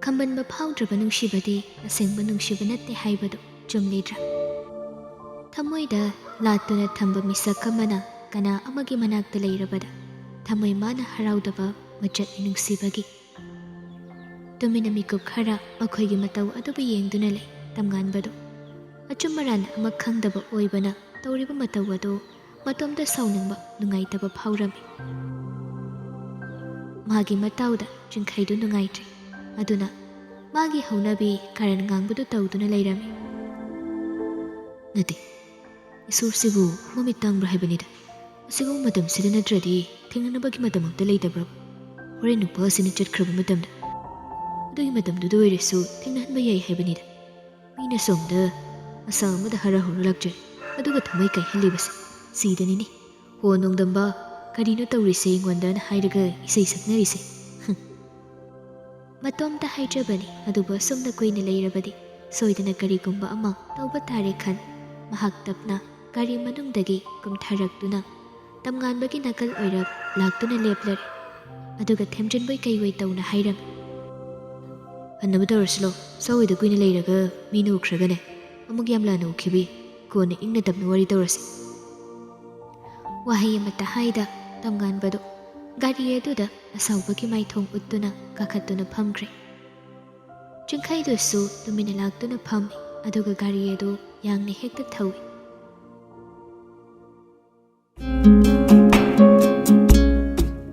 ꯈꯝꯕꯟꯕ ꯐꯥꯎꯗ꯭ꯔꯕ ꯅꯨꯡꯁꯤꯕꯗꯤ ꯑꯁꯦꯡꯕ ꯅꯨꯡꯁꯤꯕ ꯅꯠꯇꯦ ꯍꯥꯏꯕꯗꯨ ꯆꯨꯝꯂꯤꯗ꯭ꯔꯥ? ꯊꯃꯣꯏꯗ ꯂꯥꯠꯇꯨꯅ ꯊꯝꯕ ꯃꯤꯁꯛ ꯑꯃꯅ ꯀꯅꯥ ꯑꯃꯒꯤ ꯃꯅꯥꯛꯇ ꯂꯩꯔꯕꯗ ꯊꯃꯣꯏ ꯃꯥꯅ ꯍꯔꯥꯎꯗꯕ ꯃꯆꯠꯅꯤ ꯅꯨꯡꯁꯤꯕꯒꯤ꯫ ꯇꯨꯃꯤꯟꯅ ꯃꯤꯀꯨꯞ ꯈꯔ ꯃꯈꯣꯏꯒꯤ ꯃꯇꯧ ꯑꯗꯨꯕꯨ ꯌꯦꯡꯗꯨꯅ ꯂꯩ ꯇꯝꯉꯥꯟꯕꯗꯨ꯫ ꯑꯆꯨꯝ ꯑꯔꯥꯟ ꯑꯃ ꯈꯪꯗꯕ ꯑꯣꯏꯕꯅ ꯇꯧꯔꯤꯕ ꯃꯇꯧ ꯑꯗꯨ ꯃꯇꯣꯝꯇ ꯁꯥꯎꯅꯤꯡꯕ ꯅꯨꯡꯉꯥꯏꯇꯕ ꯐꯥꯎꯔꯝꯃꯤ꯫ ꯃꯥꯒꯤ ꯃꯇꯥꯎꯗ ꯆꯤꯡꯈꯩꯗꯨ ꯅꯨꯡꯉꯥꯏꯇ꯭ꯔꯦ, ꯑꯗꯨꯅ ꯃꯥꯒꯤ ꯍꯧꯅꯕꯤ ꯀꯥꯔꯟ ꯉꯥꯡꯕꯗꯨ ꯇꯧꯗꯨꯅ ꯂꯩꯔꯝꯃꯤ꯫ ꯅꯠꯇꯦ, ꯏꯁꯣꯔꯁꯤꯕꯨ ꯃꯃꯤꯠ ꯇꯥꯡꯕ꯭ꯔꯥ ꯍꯥꯏꯕꯅꯤꯗ꯫ ꯑꯁꯤꯒꯨꯝꯕ ꯃꯇꯝꯁꯤꯗ ꯅꯠꯇ꯭ꯔꯗꯤ ꯊꯦꯡꯅꯅꯕꯒꯤ ꯃꯇꯝ ꯑꯝꯇ ꯂꯩꯇꯕ꯭ꯔꯕ? ꯍꯣꯔꯦꯟ ꯅꯨꯄꯥ ꯑꯁꯤꯅ ꯆꯠꯈ꯭ꯔꯕ ꯃꯇꯝꯗ ꯑꯗꯨꯒꯤ ꯃꯇꯝꯗꯨꯗ ꯑꯣꯏꯔꯁꯨ ꯊꯦꯡꯅꯍꯟꯕ ꯌꯥꯏ ꯍꯥꯏꯕꯅꯤꯗ꯫ ꯃꯤꯅ ꯁꯣꯝꯗ ꯑꯁꯥ ꯑꯃꯗ ꯍꯔꯥ ꯍꯧꯔ ꯂꯥꯛꯆꯔꯦ, ꯑꯗꯨꯒ ꯊꯃꯣꯏ ꯀꯥꯏꯍꯜꯂꯤꯕꯁꯦ ꯁꯤꯗꯅꯤꯅꯦ꯫ ꯍꯣ ꯅꯣꯡꯗꯝꯕ, ꯀꯔꯤꯅꯣ ꯇꯧꯔꯤꯁꯦ ꯑꯩꯉꯣꯟꯗꯅ ꯍꯥꯏꯔꯒ ꯏꯁꯩ ꯁꯛꯅꯔꯤꯁꯦ? ꯃꯇꯣꯝꯇ ꯍꯥꯏꯖꯕꯅꯤ, ꯑꯗꯨꯕꯨ ꯑꯁꯨꯝꯅ ꯀꯨꯏꯅ ꯂꯩꯔꯕꯗꯤ ꯁꯣꯏꯗꯅ ꯀꯔꯤꯒꯨꯝꯕ ꯑꯃ ꯇꯧꯕ ꯇꯥꯔꯦ ꯈꯟ ꯃꯍꯥꯛ ꯇꯞꯅ ꯒꯥꯔꯤ ꯃꯅꯨꯡꯗꯒꯤ ꯀꯨꯝꯊꯔꯛꯇꯨꯅ ꯇꯝꯉꯥꯟꯕꯒꯤ ꯅꯥꯀꯜ ꯑꯣꯏꯔꯞ ꯂꯥꯛꯇꯨꯅ ꯂꯦꯞꯂꯔꯦ꯫ ꯑꯗꯨꯒ ꯊꯦꯝꯖꯤꯟꯕꯣꯏ ꯀꯩꯕꯣꯏ ꯇꯧꯅ ꯍꯥꯏꯔꯝꯃꯤ, ꯍꯟꯅꯕ ꯇꯧꯔꯁꯤꯂꯣ꯫ ꯁꯋꯥꯏꯗ ꯀꯨꯏꯅ ꯂꯩꯔꯒ ꯃꯤꯅ ꯎꯈ꯭ꯔꯒꯅꯦ ꯑꯃꯨꯛ ꯌꯥꯝ ꯂꯥꯟꯅ ꯎꯈꯤꯕꯤ꯫ ꯀꯣꯟꯅ ꯏꯪꯅ ꯇꯞꯅ ꯋꯥꯔꯤ ꯇꯧꯔꯁꯤ꯫ ꯋꯥꯍꯩ ꯑꯃꯠꯇ ꯍꯥꯏꯗ ꯇꯝꯉꯥꯟꯕꯗꯨ ꯒꯥꯔꯤ ꯑꯗꯨꯗ ꯑꯁꯥꯎꯕꯒꯤ ꯃꯥꯏꯊꯣꯡ ꯎꯠꯇꯨꯅ ꯀꯥꯈꯠꯇꯨꯅ ꯐꯝꯈ꯭ꯔꯦ꯫ ꯆꯤꯡꯈꯩꯗꯨꯁꯨ ꯇꯨꯃꯤꯟꯅ ꯂꯥꯛꯇꯨꯅ ꯐꯝꯃꯤ, ꯑꯗꯨꯒ ꯒꯥꯔꯤ ꯑꯗꯨ ꯌꯥꯡꯅ ꯍꯦꯛꯇ ꯊꯧꯏ꯫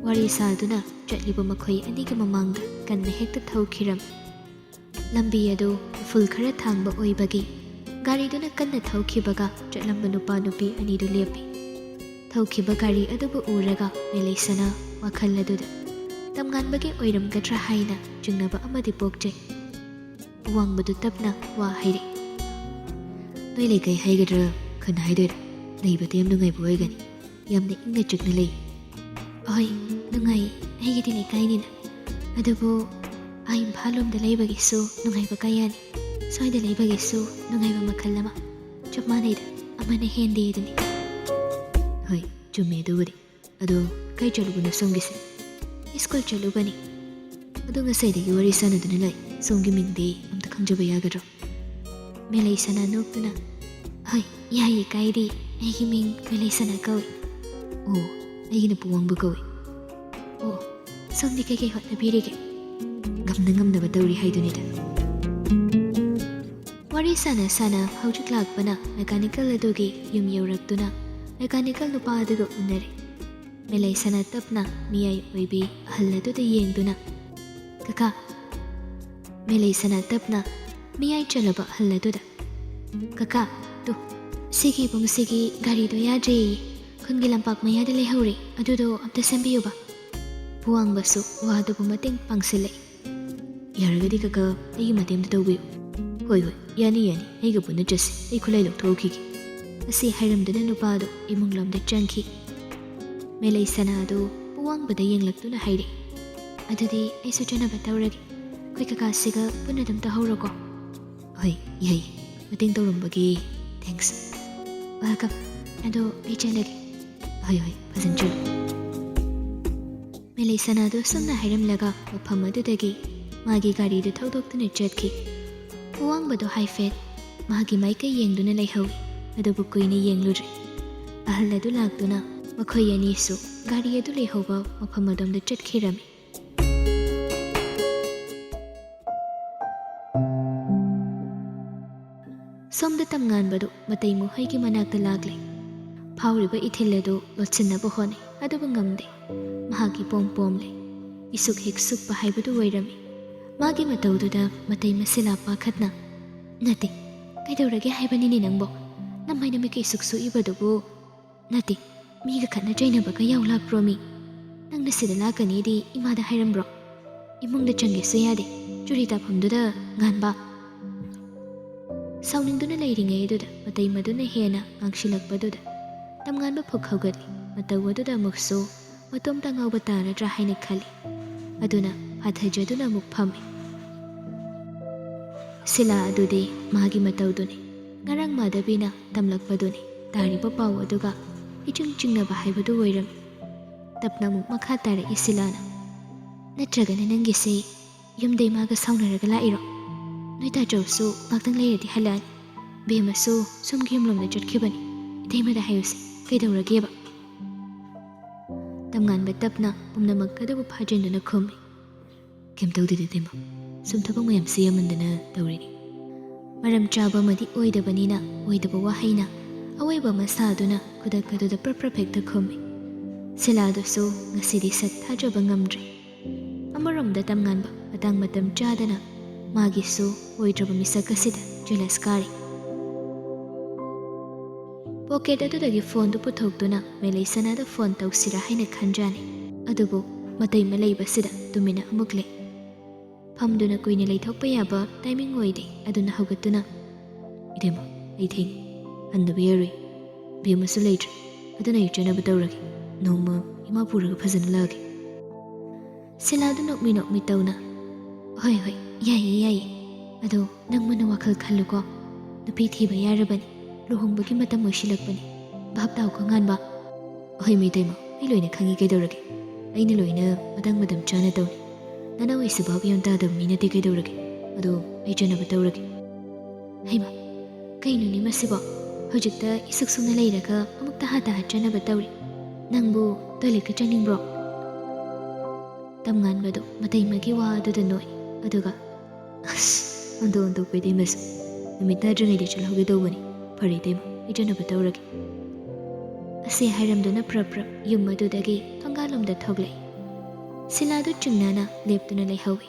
ꯋꯥꯔꯤ ꯁꯥꯗꯨꯅ ꯆꯠꯂꯤꯕ ꯃꯈꯣꯏ ꯑꯅꯤꯒꯤ ꯃꯃꯥꯡꯗ ꯀꯟꯅ ꯍꯦꯛꯇ ꯊꯧꯈꯤꯔꯝꯃꯤ꯫ ꯂꯝꯕꯤ ꯑꯗꯨ ꯎꯐꯨꯜ ꯈꯔ ꯊꯥꯡꯕ ꯑꯣꯏꯕꯒꯤ ꯒꯥꯔꯤꯗꯨꯅ ꯀꯟꯅ ꯊꯧꯈꯤꯕꯒ ꯆꯠꯂꯝꯕ ꯅꯨꯄꯥ ꯅꯨꯄꯤ ꯑꯅꯤꯗꯨ ꯂꯦꯞꯄꯤ꯫ ꯊꯧꯈꯤꯕ ꯒꯥꯔꯤ ꯑꯗꯨꯕꯨ ꯎꯔꯒ ꯃꯦꯂꯩꯁꯅ ꯋꯥꯈꯜ ꯑꯗꯨꯗ ꯇꯝꯉꯥꯟꯕꯒꯤ ꯑꯣꯏꯔꯝꯒꯗ꯭ꯔꯥ ꯍꯥꯏꯅ ꯆꯤꯡꯅꯕ ꯑꯃꯗꯤ ꯄꯣꯛꯆꯩ꯫ ꯑꯋꯥꯡꯕꯗꯨ ꯇꯞꯅ ꯋꯥ ꯍꯥꯏꯔꯛꯏ, ꯅꯣꯏ ꯂꯩꯀꯥꯏ ꯍꯥꯏꯒꯗ꯭ꯔꯥ ꯈꯟ ꯍꯥꯏꯗꯣꯏꯔꯥ? ꯂꯩꯕꯗ ꯌꯥꯝ ꯅꯨꯡꯉꯥꯏꯕ ꯑꯣꯏꯒꯅꯤ, ꯌꯥꯝꯅ ꯏꯪꯅ ꯆꯤꯛꯅ ꯂꯩ꯫ ꯑꯍꯣꯏ ꯅꯨꯡꯉꯥꯏ, ꯑꯩꯒꯤꯗꯤ ꯂꯩꯀꯥꯏꯅꯤꯅ꯫ ꯑꯗꯨꯕꯨ ꯏꯝꯐꯥꯜ ꯂꯣꯝꯗ ꯂꯩꯕꯒꯤꯁꯨ ꯅꯨꯡꯉꯥꯏꯕ ꯀꯌꯥꯅꯤ, ꯁ꯭ꯋꯥꯏꯗ ꯂꯩꯕꯒꯤꯁꯨ ꯅꯨꯡꯉꯥꯏꯕ ꯃꯈꯜ ꯑꯃ꯫ ꯆꯞ ꯃꯥꯟꯅꯩꯗ, ꯑꯃꯅ ꯍꯦꯟꯗꯦ ꯑꯗꯨꯅꯤ꯫ ꯍꯣꯏ ꯆꯨꯝꯃꯦ ꯑꯗꯨꯕꯨꯗꯤ꯫ ꯑꯗꯣ ꯀꯥꯏ ꯆꯠꯂꯨꯕꯅꯣ ꯁꯣꯝꯒꯤꯁꯦ? ꯁ꯭ꯀꯨꯜ ꯆꯠꯂꯨꯕꯅꯤ꯫ ꯑꯗꯣ ꯉꯁꯥꯏꯗꯒꯤ ꯋꯥꯔꯤ ꯁꯥꯟꯅꯗꯨꯅ ꯂꯥꯛꯏ, ꯁꯣꯝꯒꯤ ꯃꯤꯡꯗꯤ ꯑꯝꯇ ꯈꯪꯖꯕ ꯌꯥꯒꯗ꯭ꯔꯣ? ꯃꯦꯂꯩꯁꯅ ꯅꯣꯛꯇꯨꯅ, ꯍꯣꯏ ꯌꯥꯏꯌꯦ ꯀꯥꯏꯗꯦ, ꯑꯩꯒꯤ ꯃꯤꯡ ꯃꯦꯂꯩꯁꯅ ꯀꯧꯏ꯫ ꯑꯣ, ꯑꯩꯒꯤꯅ ꯄꯨꯋꯥꯡꯕ ꯀꯧꯏ꯫ ꯑꯣ, ꯁꯣꯝꯗꯤ ꯀꯩꯀꯩ ꯍꯣꯠꯅꯕꯤꯔꯤꯒꯦ? ꯉꯝꯅ ꯉꯝꯅꯕ ꯇꯧꯔꯤ ꯍꯥꯏꯗꯨꯅꯤꯗ꯫ ꯋꯥꯔꯤ ꯁꯥꯅ ꯁꯥꯅ ꯍꯧꯖꯤꯛ ꯂꯥꯛꯄꯅ ꯃꯦꯀꯥꯅꯤꯀꯦꯜ ꯑꯗꯨꯒꯤ ꯌꯨꯝ ꯌꯧꯔꯛꯇꯨꯅ ꯃꯦꯀꯥꯅꯤꯀꯦꯜ ꯅꯨꯄꯥ ꯑꯗꯨꯒ ꯎꯅꯔꯦ꯫ ꯃꯦꯂꯩꯁꯅ ꯇꯞꯅ ꯃꯤꯌꯥꯏ ꯑꯣꯏꯕꯤ ꯑꯍꯜ ꯑꯗꯨꯗ ꯌꯦꯡꯗꯨꯅ, ꯀꯀꯥ꯫ ꯃꯦꯂꯩꯁꯅ ꯇꯞꯅ ꯃꯤꯌꯥꯏ ꯆꯜꯂꯕ ꯑꯍꯜ ꯑꯗꯨꯗ, ꯀꯀꯥ ꯇꯨ ꯁꯤꯒꯤ ꯏꯕꯨꯡꯁꯤꯒꯤ ꯒꯥꯔꯤꯗꯣ ꯌꯥꯗ꯭ꯔꯦꯌꯦ, ꯈꯨꯟꯒꯤ ꯂꯝꯄꯥꯛ ꯃꯌꯥꯗ ꯂꯩꯍꯧꯔꯦ, ꯑꯗꯨꯗꯣ ꯑꯝꯇ ꯁꯦꯝꯕꯤꯌꯨꯕ꯫ ꯄꯨꯋꯥꯡꯕꯁꯨ ꯋꯥꯗꯨꯕꯨ ꯃꯇꯦꯡ ꯄꯥꯡꯁꯤꯜꯂꯛꯏ꯫ ꯌꯥꯔꯒꯗꯤ ꯀꯀꯥ ꯑꯩꯒꯤ ꯃꯇꯦꯡ ꯇꯧꯕꯤꯌꯨ꯫ ꯍꯣꯏ ꯍꯣꯏ ꯌꯥꯅꯤ ꯌꯥꯅꯤ, ꯑꯩꯒ ꯄꯨꯟꯅ ꯆꯠꯁꯤ, ꯑꯩ ꯈꯨꯠꯂꯥꯏ ꯂꯧꯊꯣꯛꯈꯤꯒꯦ꯫ ꯑꯁꯤ ꯍꯥꯏꯔꯝꯗꯨꯅ ꯅꯨꯄꯥꯗꯨ ꯏꯃꯨꯡ ꯂꯣꯝꯗ ꯆꯪꯈꯤ꯫ ꯃꯦꯂꯩꯁꯅ ꯑꯗꯨ ꯄꯨꯋꯥꯡꯕꯗ ꯌꯦꯡꯂꯛꯇꯨꯅ ꯍꯥꯏꯔꯛꯏ, ꯑꯗꯨꯗꯤ ꯑꯩꯁꯨ ꯆꯠꯅꯕ ꯇꯧꯔꯒꯦ, ꯑꯩꯈꯣꯏ ꯀꯀꯥꯁꯤꯒ ꯄꯨꯟꯅ ꯑꯗꯨꯝ ꯇꯧꯍꯧꯔꯣꯀꯣ꯫ ꯍꯣꯏ ꯌꯥꯏ, ꯃꯇꯦꯡ ꯇꯧꯔꯝꯕꯒꯤ ꯊꯦꯡꯛꯁ꯫ ꯋꯦꯜꯀꯝ꯫ ꯑꯗꯣ ꯑꯩ ꯆꯠꯂꯒꯦ꯫ ꯍꯣꯏ ꯍꯣꯏ ꯐꯖꯅ ꯆꯠꯂꯨ꯫ ꯃꯦꯂꯩꯁꯅ ꯑꯗꯨ ꯁꯨꯝꯅ ꯍꯥꯏꯔꯝꯂꯒ ꯃꯐꯝ ꯑꯗꯨꯗꯒꯤ ꯃꯥꯒꯤ ꯒꯥꯔꯤꯗꯨ ꯊꯧꯗꯣꯛꯇꯨꯅ ꯆꯠꯈꯤ꯫ ꯄꯨꯋꯥꯡꯕꯗꯨ ꯍꯥꯏꯐꯦꯠ ꯃꯥꯒꯤ ꯃꯥꯏꯀꯩ ꯌꯦꯡꯗꯨꯅ ꯂꯩꯍꯧꯏ, ꯑꯗꯨꯕꯨ ꯀꯨꯏꯅ ꯌꯦꯡꯂꯨꯗ꯭ꯔꯦ꯫ ꯑꯍꯜ ꯑꯗꯨ ꯂꯥꯛꯇꯨꯅ ꯃꯈꯣꯏ ꯑꯅꯤꯁꯨ ꯒꯥꯔꯤ ꯑꯗꯨ ꯂꯩꯍꯧꯕ ꯃꯐꯝ ꯑꯗꯣꯝꯗ ꯆꯠꯈꯤꯔꯝꯃꯤ꯫ ꯁꯣꯝꯗ ꯇꯝꯉꯥꯟꯕꯗꯨ ꯃꯇꯩ ꯃꯈꯣꯏꯒꯤ ꯃꯅꯥꯛꯇ ꯂꯥꯛꯂꯦ꯫ ꯐꯥꯎꯔꯤꯕ ꯏꯊꯤꯜ ꯑꯗꯨ ꯂꯣꯠꯁꯤꯟꯅꯕ ꯍꯣꯠꯅꯩ, ꯑꯗꯨꯕꯨ ꯉꯝꯗꯦ꯫ ꯃꯍꯥꯛ ꯏꯄꯣꯝ ꯄꯣꯝꯂꯦ, ꯏꯁꯨꯛ ꯍꯦꯛ ꯁꯨꯛꯄ ꯍꯥꯏꯕꯗꯨ ꯑꯣꯏꯔꯝꯃꯤ꯫ ꯃꯥꯒꯤ ꯃꯇꯧꯗꯨꯗ ꯃꯇꯩ ꯃꯁꯦꯂꯥ ꯄꯥꯈꯠꯅ, ꯅꯠꯇꯦ, ꯀꯩꯗꯧꯔꯒꯦ ꯍꯥꯏꯕꯅꯤꯅꯦ ꯅꯪꯕꯣ? ꯅꯝꯃꯥꯏꯅ ꯃꯤꯀꯩ ꯁꯨꯛ ꯁꯨꯛꯏꯕꯗꯨꯕꯨ? ꯅꯠꯇꯦ, ꯃꯤꯒ ꯈꯠꯅ ꯆꯩꯅꯕꯒ ꯌꯥꯎ ꯂꯥꯛꯄ꯭ꯔꯣ ꯃꯤ? ꯅꯪꯅ ꯁꯤꯗ ꯂꯥꯛꯀꯅꯤꯗꯤ ꯏꯃꯥꯗ ꯍꯥꯏꯔꯝꯕ꯭ꯔꯣ? ꯏꯃꯨꯡꯗ ꯆꯪꯒꯦꯁꯨ ꯌꯥꯗꯦ, ꯆꯨꯔꯤ ꯇꯥꯐꯝꯗꯨꯗ ꯉꯥꯟꯕ꯫ ꯁꯥꯎꯅꯤꯡꯗꯨꯅ ꯂꯩꯔꯤꯉꯩ ꯑꯗꯨꯗ ꯃꯇꯩ ꯃꯗꯨꯅ ꯍꯦꯟꯅ ꯉꯥꯡꯁꯤꯜꯂꯛꯄꯗꯨꯗ ꯇꯝꯉꯥꯟꯕ ꯐꯨꯛ ꯍꯧꯒꯠꯂꯤ꯫ ꯃꯇꯧ ꯑꯗꯨꯗ ꯑꯃꯨꯛꯁꯨ ꯃꯇꯣꯝꯇ ꯉꯥꯎꯕ ꯇꯥꯔꯗ꯭ꯔꯥ ꯍꯥꯏꯅ ꯈꯜꯂꯤ, ꯑꯗꯨꯅ ꯐꯥꯊꯖꯗꯨꯅ ꯑꯃꯨꯛ ꯐꯝꯃꯤ꯫ ꯁꯤꯂꯥ ꯑꯗꯨꯗꯤ ꯃꯥꯒꯤ ꯃꯇꯧꯗꯨꯅꯤ, ꯉꯔꯥꯡ ꯃꯥꯙꯕꯤꯅ ꯇꯝꯂꯛꯄꯗꯨꯅꯤ꯫ ꯇꯥꯔꯤꯕ ꯄꯥꯎ ꯑꯗꯨꯒ ꯏꯆꯤꯡ ꯆꯤꯡꯅꯕ ꯍꯥꯏꯕꯗꯨ ꯑꯣꯏꯔꯝꯃꯤ꯫ ꯇꯞꯅ ꯑꯃꯨꯛ ꯃꯈꯥ ꯇꯥꯔꯛꯏ ꯁꯤꯂꯥꯅ, ꯅꯠꯇ꯭ꯔꯒꯅ ꯅꯪꯒꯤꯁꯦ ꯌꯨꯝꯗꯩ ꯃꯥꯒ ꯁꯥꯎꯅꯔꯒ ꯂꯥꯛꯏꯔꯣ? ꯅꯣꯏ ꯇꯥꯆꯧꯁꯨ ꯉꯥꯛꯇꯪ ꯂꯩꯔꯗꯤ ꯍꯜꯂꯛꯑꯅꯤ. ꯕꯦꯝꯃꯁꯨ ꯁꯣꯝꯒꯤ ꯌꯨꯝꯂꯣꯝꯗ ꯆꯠꯈꯤꯕꯅꯤ. ꯏꯇꯩꯃꯗ ꯍꯥꯏꯌꯨꯁꯦ, ꯀꯩꯗꯧꯔꯒꯦꯕ? ꯇꯝꯉꯥꯟꯕ ꯇꯞꯅ ꯄꯨꯝꯅꯃꯛ ꯑꯗꯨꯕꯨ ꯐꯥꯖꯤꯟꯗꯨꯅ ꯈꯨꯝꯃꯤ. ꯀꯩꯝ ꯇꯧꯗꯦꯗ ꯏꯇꯩꯃ, ꯁꯨꯝ ꯊꯕꯛ ꯃꯌꯥꯝꯁꯦ ꯌꯥꯝꯃꯟꯗꯅ ꯇꯧꯔꯤꯅꯤ. ꯃꯔꯝ ꯆꯥꯕ ꯑꯃꯗꯤ ꯑꯣꯏꯗꯕꯅꯤꯅ ꯑꯣꯏꯗꯕ ꯋꯥꯍꯩꯅ ꯑꯋꯣꯏꯕ ꯑꯃ ꯁꯥꯗꯨꯅ ꯈꯨꯗꯛ ꯑꯗꯨꯗ ꯄ꯭ꯔꯞ ꯍꯦꯛꯇ ꯈꯨꯝꯃꯤ. ꯁꯤꯂꯥꯗꯨꯁꯨ ꯉꯁꯤꯗꯤ ꯁꯠ ꯊꯥꯖꯕ ꯉꯝꯗ꯭ꯔꯦ. ꯑꯃꯔꯣꯝꯗ ꯇꯝꯉꯥꯟꯕ ꯃꯇꯥꯡ ꯃꯇꯝ ꯆꯥꯗꯅ ꯃꯥꯒꯤꯁꯨ ꯑꯣꯏꯗ꯭ꯔꯕ ꯃꯤꯁꯛ ꯑꯁꯤꯗ ꯖꯦꯂꯁ ꯀꯥꯔꯤ. ꯄꯣꯀꯦꯠ ꯑꯗꯨꯗꯒꯤ ꯐꯣꯟꯗꯨ ꯄꯨꯊꯣꯛꯇꯨꯅ ꯃꯦꯂꯩꯁꯅꯥꯗ ꯐꯣꯟ ꯇꯧꯁꯤꯔꯥ ꯍꯥꯏꯅ ꯈꯟꯖꯥꯅꯤ. ꯑꯗꯨꯕꯨ ꯃꯇꯩꯃ ꯂꯩꯕꯁꯤꯗ ꯇꯨꯃꯤꯟꯅ ꯑꯃꯨꯛ ꯂꯩ. ꯐꯝꯗꯨꯅ ꯀꯨꯏꯅ ꯂꯩꯊꯣꯛꯄ ꯌꯥꯕ ꯇꯥꯏꯃꯤꯡ ꯑꯣꯏꯗꯦ. ꯑꯗꯨꯅ ꯍꯧꯒꯠꯇꯨꯅ, ꯏꯇꯩꯃ, ꯑꯩ ꯊꯦꯡꯉꯤ, ꯍꯟꯗꯕ ꯌꯥꯔꯣꯏ. ꯕꯦꯝꯃꯁꯨ ꯂꯩꯇ꯭ꯔꯦ, ꯑꯗꯨꯅ ꯑꯩ ꯆꯠꯅꯕ ꯇꯧꯔꯒꯦ. ꯅꯣꯡꯃ ꯏꯃꯥ ꯄꯨꯔꯒ ꯐꯖꯅ ꯂꯥꯛꯑꯒꯦ. ꯁꯤꯂꯥꯗꯨ ꯅꯣꯛꯃꯤ ꯇꯧꯅ, ꯍꯣꯏ ꯌꯥꯏꯌꯦ ꯌꯥꯏꯌꯦ. ꯑꯗꯣ ꯅꯪ ꯃꯨꯟꯅ ꯋꯥꯈꯜ ꯈꯜꯂꯨꯀꯣ. ꯅꯨꯄꯤ ꯊꯤꯕ ꯌꯥꯔꯕꯅꯤ. ꯂꯨꯍꯣꯡꯕꯒꯤ ꯃꯇꯝ ꯑꯣꯏꯁꯤꯜꯂꯛꯄꯅꯤ. ꯚꯥꯞ ꯇꯥꯎꯀꯣ ꯉꯥꯟꯕ. ꯍꯣꯏ ꯏꯇꯩꯃ, ꯑꯩ ꯂꯣꯏꯅ ꯈꯪꯉꯤ, ꯀꯩꯗꯧꯔꯒꯦ. ꯑꯩꯅ ꯂꯣꯏꯅ ꯃꯇꯝ ꯆꯥꯅ ꯇꯧꯅꯤ. ꯅꯅꯥꯎ ꯑꯩꯁꯨ ꯚꯥꯞ ꯌꯥꯝ ꯇꯥꯗꯕ ꯃꯤ ꯅꯠꯇꯦ, ꯀꯩꯗꯧꯔꯒꯦ. ꯑꯗꯣ ꯑꯩ ꯆꯠꯅꯕ ꯇꯧꯔꯒꯦ. ꯍꯩꯃ, ꯀꯩꯅꯣꯅꯤ ꯃꯁꯤꯕꯣ? ꯍꯧꯖꯤꯛꯇ ꯏꯁꯨꯛ ꯁꯨꯅ ꯂꯩꯔꯒ ꯑꯃꯨꯛ ꯇꯍꯥ ꯆꯠꯅꯕ ꯇꯧꯔꯤ. ꯅꯪꯕꯨ ꯇꯣꯏꯂꯦꯠꯀ ꯆꯪꯅꯤꯡꯕ꯭ꯔꯣ? ꯇꯝꯉꯥꯟꯕꯗꯨ ꯃꯇꯩꯃꯒꯤ ꯋꯥ ꯑꯗꯨꯗ ꯅꯣꯛꯏ. ꯑꯗꯨꯒ, ꯑꯁ, ꯑꯣꯟꯊꯣꯛꯄ ꯏꯇꯩꯃꯁꯦ. ꯅꯨꯃꯤꯠ ꯇꯥꯗ꯭ꯔꯤꯉꯩꯗ ꯆꯠꯍꯧꯒꯦ ꯇꯧꯕꯅꯤ. ꯐꯔꯦ ꯏꯇꯩꯃ, ꯑꯩ ꯆꯠꯅꯕ ꯇꯧꯔꯒꯦ. ꯑꯁꯤ ꯍꯥꯏꯔꯝꯗꯨꯅ ꯄ꯭ꯔꯞ ꯌꯨꯝ ꯑꯗꯨꯗꯒꯤ ꯊꯣꯡꯒꯥꯜꯂꯣꯝꯗ ꯊꯣꯛꯂꯛꯏ. ꯁꯤꯂꯥꯗꯨ ꯆꯤꯡꯅꯅ ꯂꯦꯞꯇꯨꯅ ꯂꯩꯍꯧꯏ.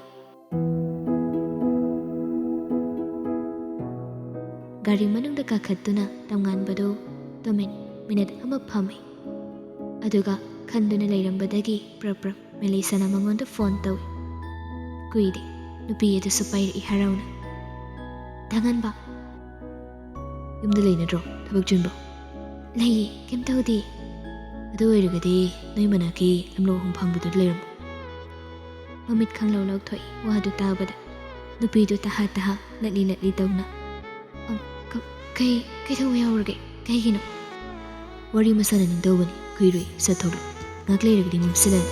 ꯒꯥꯔꯤ ꯃꯅꯨꯡꯗ ꯀꯥꯈꯠꯇꯨꯅ ꯇꯝꯉꯥꯟꯕꯗꯨ ꯇꯨꯃꯤꯟ ꯃꯤꯅꯤꯠ ꯑꯃ ꯐꯝꯃꯤ. ꯑꯗꯨꯒ ꯈꯟꯗꯨꯅ ꯂꯩꯔꯝꯕꯗꯒꯤ ꯄ꯭ꯔꯞ ꯃꯦꯂꯩꯁꯅꯥ ꯃꯉꯣꯟꯗ ꯐꯣꯟ ꯇꯧꯏ. ꯀꯨꯏꯗꯦ ꯅꯨꯄꯤ ꯑꯗꯨꯁꯨ ꯄꯥꯏꯔꯛꯏ ꯍꯔꯥꯎꯅ. ꯙꯉꯟꯕ, ꯌꯨꯝꯗ ꯂꯩ ꯅꯠꯇ꯭ꯔꯣ? ꯊꯕꯛ ꯆꯤꯟꯕ꯭ꯔꯣ? ꯂꯩꯌꯦ, ꯀꯩꯝ ꯇꯧꯗꯦ. ꯑꯗꯨ ꯑꯣꯏꯔꯒꯗꯤ ꯅꯣꯏ ꯃꯅꯥꯛꯀꯤ ꯂꯝꯂꯣꯡ ꯐꯪꯕꯗꯨ ꯂꯩꯔꯝꯃꯣ. ꯃꯃꯤꯠ ꯈꯪꯂꯧ ꯂꯧꯊꯣꯛꯏ ꯋꯥꯗꯨ ꯇꯥꯕꯗ. ꯅꯨꯄꯤꯗꯨ ꯇꯍꯥ ꯂꯠꯂꯤ ꯇꯧꯅ, ꯀꯩꯗꯧꯕ ꯌꯥꯎꯔꯒꯦ? ꯀꯩꯒꯤꯅꯣ? ꯋꯥꯔꯤ ꯃꯁꯥꯟꯅꯅꯤꯡ ꯇꯧꯕꯅꯤ, ꯀꯨꯏꯔꯣꯏ, ꯁꯠ ꯊꯣꯛꯂꯛ. ꯉꯥꯛ ꯂꯩꯔꯒꯗꯤ ꯃꯝꯁꯤꯜꯂꯅꯤ.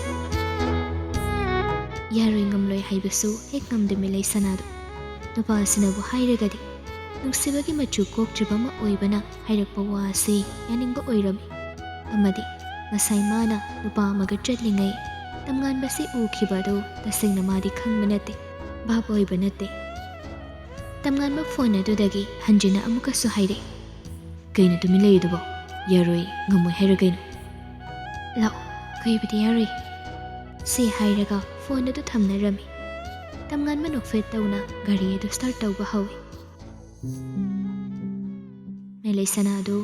ꯌꯥꯔꯣꯏ ꯉꯝꯂꯣꯏ ꯍꯥꯏꯕꯁꯨ ꯍꯦꯛ ꯉꯝꯗꯦ ꯃꯦꯂꯩꯁꯅꯥꯗꯨ. ꯅꯨꯄꯥ ꯑꯁꯤꯅꯕꯨ ꯍꯥꯏꯔꯒꯗꯤ ꯅꯨꯡꯁꯤꯕꯒꯤ ꯃꯆꯨ ꯀꯣꯛꯇ꯭ꯔꯤꯕ ꯑꯃ ꯑꯣꯏꯕꯅ ꯍꯥꯏꯔꯛꯄ ꯋꯥ ꯑꯁꯤ ꯌꯥꯅꯤꯡꯕ ꯑꯣꯏꯔꯝꯃꯤ. ꯑꯃꯗꯤ ꯉꯁꯥꯏ ꯃꯥꯅ ꯅꯨꯄꯥ ꯑꯃꯒ ꯆꯠꯂꯤꯉꯩ ꯇꯝꯉꯥꯟꯕꯁꯤ ꯎꯈꯤꯕ ꯑꯗꯨ ꯇꯁꯦꯡꯅ ꯃꯥꯗꯤ ꯈꯪꯕ ꯅꯠꯇꯦ, ꯚꯥꯞ ꯑꯣꯏꯕ ꯅꯠꯇꯦ. ꯇꯝꯉꯥꯟꯕ ꯐꯣꯟ ꯑꯗꯨꯗꯒꯤ ꯍꯟꯖꯤꯟꯅ ꯑꯃꯨꯛꯀꯁꯨ ꯍꯥꯏꯔꯛꯏ. ꯀꯩꯅꯣ ꯇꯨꯃꯤꯟ ꯂꯩꯔꯤꯗꯨꯕꯣ? ꯌꯥꯔꯣꯏ, ꯉꯝꯃꯣꯏ ꯍꯥꯏꯔ ꯀꯩꯅꯣ? ꯂꯥꯛꯑꯣ, ꯀꯩꯕꯨꯗꯤ ꯌꯥꯔꯣꯏ. ꯁꯤ ꯍꯥꯏꯔꯒ ꯐꯣꯟ ꯑꯗꯨ ꯊꯝꯅꯔꯝꯃꯤ. ꯇꯝꯉꯥꯟꯕ ꯅꯣꯛꯐꯦꯠ ꯇꯧꯅ ꯒꯥꯔꯤ ꯑꯗꯨ ꯁ꯭ꯇꯥꯔꯠ ꯇꯧꯕ ꯍꯧꯏ. ꯃꯦꯂꯩꯁꯅꯥ ꯑꯗꯨ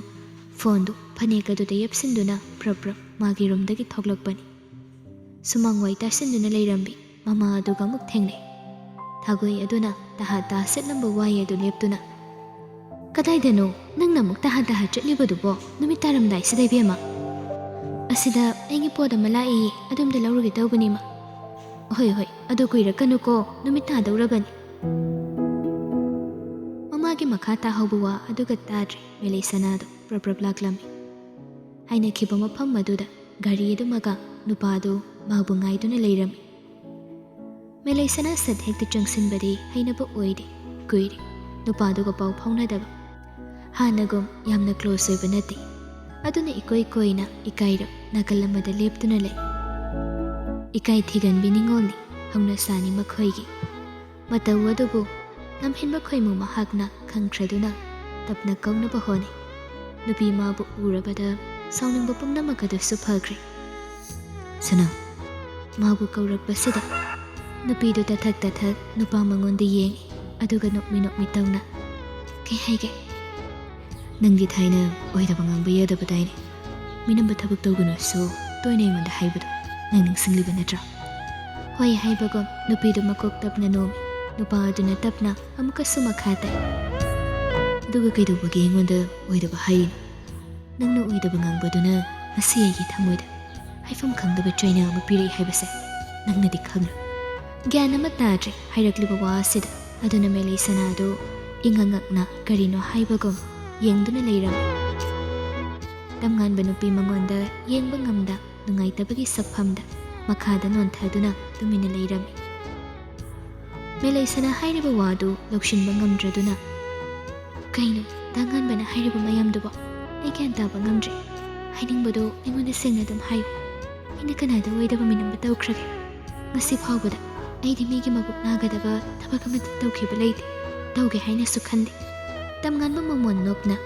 ꯐꯣꯟꯗꯨ ꯐꯅꯦꯛ ꯑꯗꯨꯗ ꯌꯦꯞꯁꯤꯟꯗꯨꯅ ꯄ꯭ꯔꯞ ꯃꯥꯒꯤ ꯔꯨꯝꯗꯒꯤ ꯊꯣꯛꯂꯛꯄꯅꯤ. ꯁꯨꯃꯥꯡ ꯋꯥꯏ ꯇꯥꯁꯤꯟꯗꯨꯅ ꯂꯩꯔꯝꯕꯤ ꯃꯃꯥ ꯑꯗꯨꯒ ꯑꯃꯨꯛ ꯊꯦꯡꯅꯩ. ꯊꯥꯒꯣꯏ ꯑꯗꯨꯅ ꯇꯍꯥ ꯁꯦꯠꯂꯝꯕ ꯋꯥꯏ ꯑꯗꯨ ꯂꯦꯞꯇꯨꯅ, ꯀꯗꯥꯏꯗꯅꯣ ꯅꯪꯅ ꯑꯃꯨꯛ ꯇꯍꯥ ꯆꯠꯂꯤꯕꯗꯨꯕꯣ ꯅꯨꯃꯤꯠ ꯇꯥꯔꯝꯗꯥꯏꯁꯤꯗ ꯏꯕꯦꯝꯃ? ꯑꯁꯤꯗ ꯑꯩꯒꯤ ꯄꯣꯠ ꯑꯃ ꯂꯥꯛꯏ, ꯑꯗꯨꯝꯗ ꯂꯧꯔꯨꯒꯦ ꯇꯧꯕꯅꯤꯃ. ꯍꯣꯏ, ꯑꯗꯨ ꯀꯨꯏꯔꯛꯀꯅꯨꯀꯣ, ꯅꯨꯃꯤꯠ ꯇꯥꯗꯧꯔꯕꯅꯤ. ꯃꯃꯥꯒꯤ ꯃꯈꯥ ꯇꯥꯍꯧꯕ ꯋꯥ ꯑꯗꯨꯒ ꯇꯥꯗ꯭ꯔꯦ ꯃꯦꯂꯩꯁꯅꯥꯗꯨ ꯄ꯭ꯔꯞ ꯂꯥꯛꯂꯝꯃꯤ. ꯍꯥꯏꯅꯈꯤꯕ ꯃꯐꯝ ꯑꯗꯨꯗ ꯒꯥꯔꯤ ꯑꯗꯨꯃꯒ ꯅꯨꯄꯥꯗꯨ ꯃꯥꯕꯨ ꯉꯥꯏꯗꯨꯅ ꯂꯩꯔꯝꯃꯤ. ꯃꯦꯂꯩꯁꯅꯥ ꯁꯠ ꯍꯦꯛꯇ ꯆꯪꯁꯤꯟꯕꯗꯤ ꯍꯩꯅꯕ ꯑꯣꯏꯗꯦ. ꯀꯨꯏꯔꯦ ꯅꯨꯄꯥꯗꯨꯒ ꯄꯥꯎ ꯐꯥꯎꯅꯗꯕ. ꯍꯥꯟꯅꯒꯨꯝ ꯌꯥꯝꯅ ꯀ꯭ꯂꯣꯁ ꯑꯣꯏꯕ ꯅꯠꯇꯦ. ꯑꯗꯨꯅ ꯏꯀꯣꯏ ꯀꯣꯏꯅ ꯏꯀꯥꯏꯔꯞ ꯅꯥꯀꯜ ꯑꯃꯗ ꯂꯦꯞꯇꯨꯅ ꯂꯩ. ꯏꯀꯥꯏ ꯊꯤꯒꯟꯕꯤ ꯅꯤꯡꯉꯣꯜꯅꯤ ꯍꯧꯅꯁꯥꯅꯤ ꯃꯈꯣꯏꯒꯤ. ꯃꯇꯧ ꯑꯗꯨꯕꯨ ꯂꯝꯍꯦꯟꯕ ꯈꯣꯏꯃꯨ ꯃꯍꯥꯛꯅ ꯈꯪꯈ꯭ꯔꯗꯨꯅ ꯇꯞꯅ ꯀꯧꯅꯕ ꯍꯣꯠꯅꯩ. ꯅꯨꯄꯤ ꯃꯥꯕꯨ ꯎꯔꯕꯗ ꯁꯥꯎꯅꯤꯡꯕ ꯄꯨꯝꯅꯃꯛ ꯑꯗꯨꯁꯨ ꯐꯈ꯭ꯔꯦ. ꯁꯅꯥ, ꯃꯥꯕꯨ ꯀꯧꯔꯛꯄꯁꯤꯗ ꯅꯨꯄꯤꯗꯨ ꯇꯊꯛ ꯅꯨꯄꯥ ꯃꯉꯣꯟꯗ ꯌꯦꯡꯉꯤ. ꯑꯗꯨꯒ ꯅꯣꯛꯃꯤ ꯇꯧꯅ, ꯀꯩ ꯍꯥꯏꯒꯦ? ꯅꯪꯗꯤ ꯊꯥꯏꯅ ꯑꯣꯏꯗꯕ ꯉꯥꯡꯕ ꯌꯥꯗꯕꯗꯥꯏꯅꯦ. ꯃꯤꯅꯝꯕ ꯊꯕꯛ ꯇꯧꯒꯅꯨꯁꯨ ꯇꯣꯏꯅ ꯑꯩꯉꯣꯟꯗ ꯍꯥꯏꯕꯗꯣ ꯅꯪ ꯅꯤꯡꯁꯤꯡꯂꯤꯕ ꯅꯠꯇ꯭ꯔꯥ? ꯍꯣꯏ ꯍꯥꯏꯕꯒꯨꯝ ꯅꯨꯄꯤꯗꯨ ꯃꯀꯣꯛ ꯇꯞꯅ ꯅꯣꯝꯃꯤ. ꯅꯨꯄꯥ ꯑꯗꯨꯅ ꯇꯞꯅ ꯑꯃꯨꯛꯀꯁꯨ ꯃꯈꯥ ꯇꯥꯏ. ꯑꯗꯨꯒ ꯀꯩꯗꯧꯕꯒꯤ ꯑꯩꯉꯣꯟꯗ ꯑꯣꯏꯗꯕ ꯍꯥꯏꯔꯤꯅꯣ? ꯅꯪꯅ ꯑꯣꯏꯗꯕ ꯉꯥꯡꯕꯗꯨꯅ ꯉꯁꯤ ꯑꯩꯒꯤ ꯊꯃꯣꯏꯗ ꯍꯥꯏꯐꯝ ꯈꯪꯗꯕ ꯆꯩꯅꯥ ꯑꯃ ꯄꯤꯔꯛꯏ ꯍꯥꯏꯕꯁꯦ ꯅꯪꯅꯗꯤ ꯈꯪꯂꯣꯏ. ꯒ꯭ꯌꯥꯟ ꯑꯃ ꯇꯥꯗ꯭ꯔꯦ ꯍꯥꯏꯔꯛꯂꯤꯕ ꯋꯥ ꯑꯁꯤꯗ. ꯑꯗꯨꯅ ꯃꯦꯂꯩꯁꯅꯥꯗꯨ ꯏꯉꯛꯅ ꯀꯔꯤꯅꯣ ꯍꯥꯏꯕꯒꯨꯝ ꯌꯦꯡꯗꯨꯅ ꯂꯩꯔꯝꯃꯤ. ꯇꯝꯉꯥꯟꯕ ꯅꯨꯄꯤ ꯃꯉꯣꯟꯗ ꯌꯦꯡꯕ ꯉꯝꯗ ꯅꯨꯡꯉꯥꯏꯇꯕꯒꯤ ꯁꯛꯐꯝꯗ ꯃꯈꯥꯗ ꯅꯣꯟꯊꯗꯨꯅ ꯇꯨꯃꯤꯟꯅ ꯂꯩꯔꯝꯃꯤ. ꯃꯦꯂꯩꯁꯅꯥ ꯍꯥꯏꯔꯤꯕ ꯋꯥꯗꯨ ꯂꯧꯁꯤꯟꯕ ꯉꯝꯗ꯭ꯔꯗꯨꯅ ꯀꯩꯅꯣ ꯗꯥꯡꯉꯥꯟꯕꯅ ꯍꯥꯏꯔꯤꯕ ꯃꯌꯥꯝꯗꯨꯕꯣ ꯑꯩ ꯒ꯭ꯌꯥꯟ ꯇꯥꯕ ꯉꯝꯗ꯭ꯔꯦ ꯍꯥꯏꯅꯤꯡꯕꯗꯣ ꯑꯩꯉꯣꯟꯗ ꯁꯦꯡꯅ ꯑꯗꯨꯝ ꯍꯥꯏꯌꯨ ꯑꯩꯅ ꯀꯅꯥꯗ ꯑꯣꯏꯗꯕ ꯃꯤꯅꯝꯕ ꯇꯧꯈ꯭ꯔꯒꯦ ꯉꯁꯤ ꯐꯥꯎꯕꯗ ꯑꯩꯗꯤ ꯃꯤꯒꯤ ꯃꯕꯨꯛ ꯅꯥꯒꯗꯕ ꯊꯕꯛ ꯑꯃꯠꯇ ꯇꯧꯈꯤꯕ ꯂꯩꯇꯦ ꯇꯧꯒꯦ ꯍꯥꯏꯅꯁꯨ ꯈꯟꯗꯦ ꯇꯝꯉꯥꯟꯕ ꯃꯃꯣꯟ ꯅꯣꯛꯅ